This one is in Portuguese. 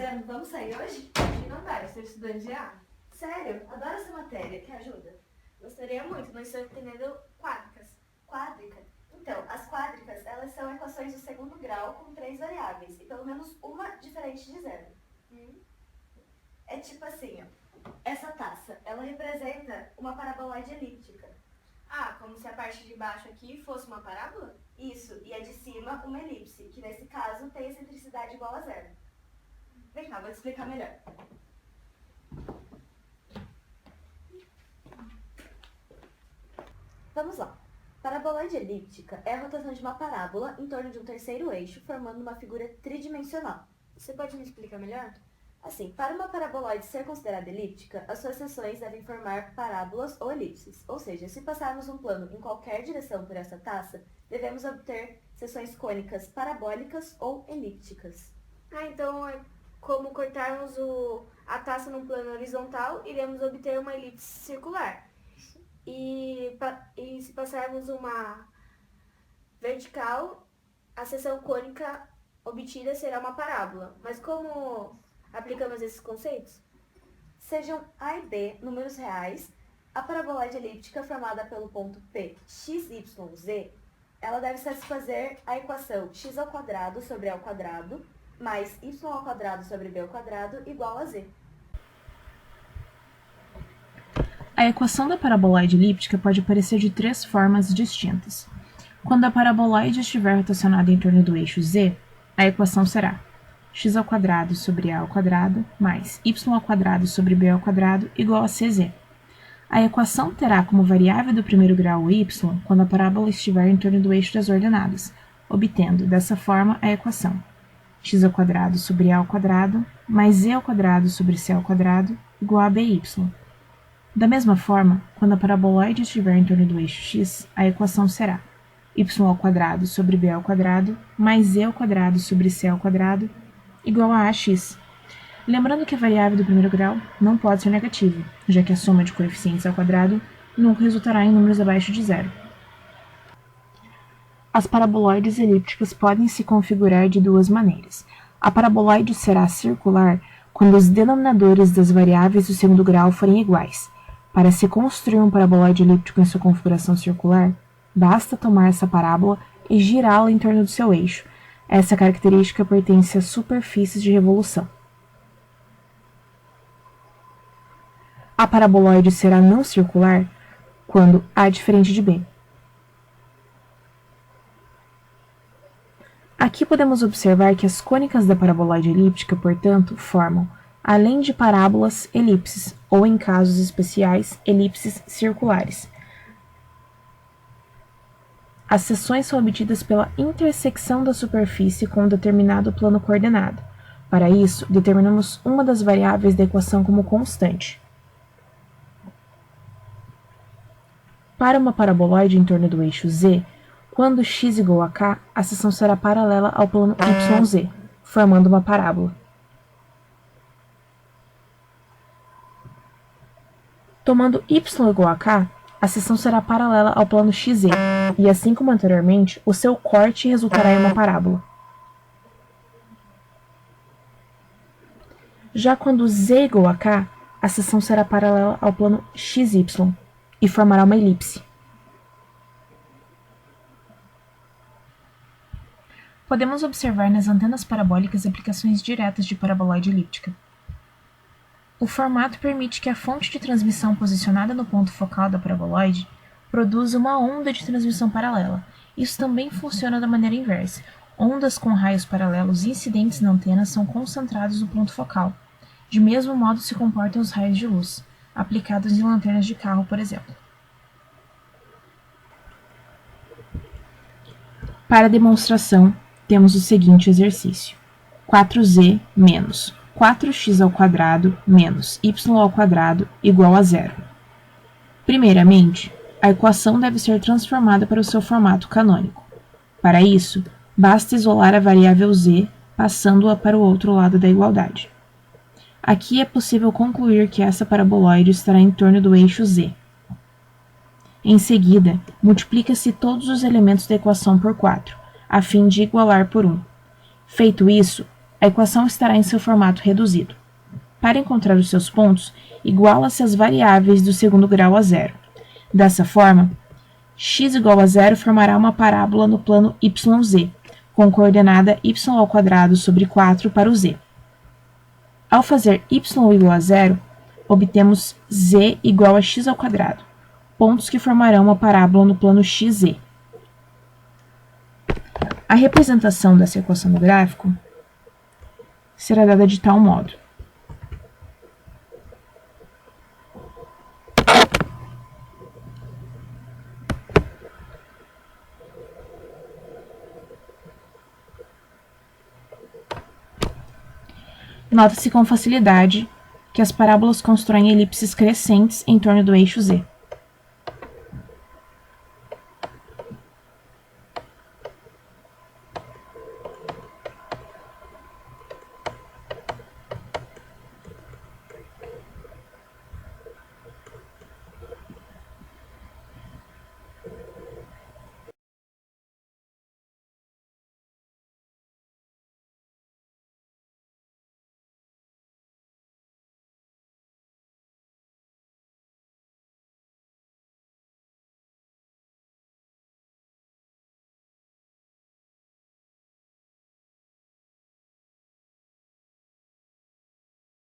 Juliana, vamos sair hoje? Acho que não vai, eu sou estudante de A. Sério? Adoro essa matéria. Quer ajuda? Gostaria muito, mas estou entendendo quádricas. Quádrica? Então, as quádricas, elas são equações do segundo grau com 3 variáveis e pelo menos uma diferente de zero. É tipo assim, ó. Essa taça, ela representa uma paraboloide elíptica. Ah, como se a parte de baixo aqui fosse uma parábola? Isso, e a de cima uma elipse, que nesse caso tem excentricidade igual a zero. Vem cá, vou te explicar melhor. Vamos lá. Paraboloide elíptica é a rotação de uma parábola em torno de um terceiro eixo, formando uma figura tridimensional. Você pode me explicar melhor? Assim, para uma paraboloide ser considerada elíptica, as suas seções devem formar parábolas ou elipses. Ou seja, se passarmos um plano em qualquer direção por essa taça, devemos obter seções cônicas parabólicas ou elípticas. Ah, então é como cortarmos a taça num plano horizontal, iremos obter uma elipse circular. E se passarmos uma vertical, a seção cônica obtida será uma parábola. Mas como aplicamos esses conceitos? Sejam A e B números reais, a paraboloide elíptica formada pelo ponto P, x, y, z, ela deve satisfazer a equação x² sobre a ao quadrado mais y² sobre b² igual a z. A equação da paraboloide elíptica pode aparecer de três formas distintas. Quando a paraboloide estiver rotacionada em torno do eixo z, a equação será x² sobre a² mais y² sobre b² igual a cz. A equação terá como variável do primeiro grau o y quando a parábola estiver em torno do eixo das ordenadas, obtendo, dessa forma, a equação x² sobre a² mais z² sobre c² igual a by. Da mesma forma, quando a paraboloide estiver em torno do eixo x, a equação será y² sobre b² mais z² sobre c² igual a ax. Lembrando que a variável do primeiro grau não pode ser negativa, já que a soma de coeficientes ao quadrado nunca resultará em números abaixo de zero. As paraboloides elípticas podem se configurar de duas maneiras. A paraboloide será circular quando os denominadores das variáveis do segundo grau forem iguais. Para se construir um paraboloide elíptico em sua configuração circular, basta tomar essa parábola e girá-la em torno do seu eixo. Essa característica pertence às superfícies de revolução. A paraboloide será não circular quando A é diferente de B. Aqui podemos observar que as cônicas da paraboloide elíptica, portanto, formam, além de parábolas, elipses, ou em casos especiais, elipses circulares. As seções são obtidas pela intersecção da superfície com um determinado plano coordenado. Para isso, determinamos uma das variáveis da equação como constante. Para uma paraboloide em torno do eixo z, quando x igual a k, a seção será paralela ao plano yz, formando uma parábola. Tomando y igual a k, a seção será paralela ao plano xz, e assim como anteriormente, o seu corte resultará em uma parábola. Já quando z igual a k, a seção será paralela ao plano xy, e formará uma elipse. Podemos observar nas antenas parabólicas aplicações diretas de paraboloide elíptica. O formato permite que a fonte de transmissão posicionada no ponto focal da paraboloide produza uma onda de transmissão paralela. Isso também funciona da maneira inversa. Ondas com raios paralelos incidentes na antena são concentrados no ponto focal. De mesmo modo se comportam os raios de luz, aplicados em lanternas de carro, por exemplo. Para a demonstração, temos o seguinte exercício. 4z menos 4x² menos y² igual a zero. Primeiramente, a equação deve ser transformada para o seu formato canônico. Para isso, basta isolar a variável z, passando-a para o outro lado da igualdade. Aqui é possível concluir que essa paraboloide estará em torno do eixo z. Em seguida, multiplica-se todos os elementos da equação por 4, a fim de igualar por 1. Feito isso, a equação estará em seu formato reduzido. Para encontrar os seus pontos, iguala-se as variáveis do segundo grau a zero. Dessa forma, x igual a zero formará uma parábola no plano YZ, com coordenada y² sobre 4 para o z. Ao fazer y igual a zero, obtemos z igual a x², pontos que formarão uma parábola no plano XZ. A representação dessa equação no gráfico será dada de tal modo. Nota-se com facilidade que as parábolas constroem elipses crescentes em torno do eixo Z.